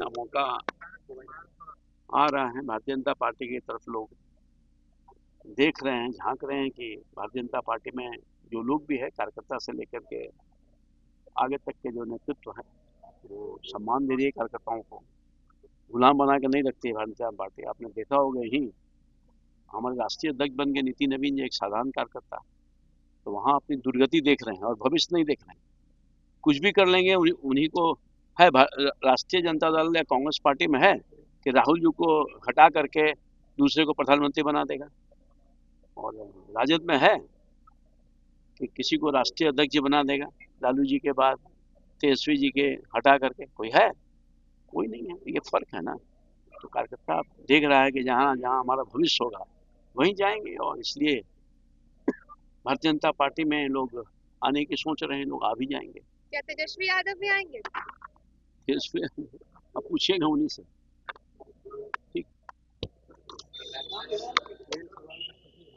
इतना मौका आ रहा है भारतीय जनता पार्टी की तरफ। लोग देख रहे हैं, झांक रहे हैं कि भारतीय जनता पार्टी में जो लोग भी है, कार्यकर्ता से लेकर के आगे तक के जो नेतृत्व है, वो सम्मान दे रही है कार्यकर्ताओं को, गुलाम बना के नहीं रखती है भारतीय जनता पार्टी। आपने देखा होगा ही, हमारे राष्ट्रीय अध्यक्ष बन गए नितिन नवीन जी, एक साधारण कार्यकर्ता, तो वहाँ अपनी दुर्गति देख रहे हैं और भविष्य नहीं देख रहे हैं। कुछ भी कर लेंगे, उन्हीं को है। राष्ट्रीय जनता दल या कांग्रेस पार्टी में है कि राहुल जी को हटा करके दूसरे को प्रधानमंत्री बना देगा, और राजद में है कि किसी को राष्ट्रीय अध्यक्ष बना देगा लालू जी के बाद, तेजस्वी जी के हटा करके। कोई है? कोई नहीं है। ये फर्क है ना। तो कार्यकर्ता देख रहा है कि जहाँ जहाँ हमारा भविष्य होगा वहीं जाएंगे, और इसलिए भारतीय जनता पार्टी में लोग आने की सोच रहे हैं। लोग आ भी जाएंगे। क्या तेजस्वी यादव भी आएंगे? तेजस्वी अब पूछिएगा उन्हीं से।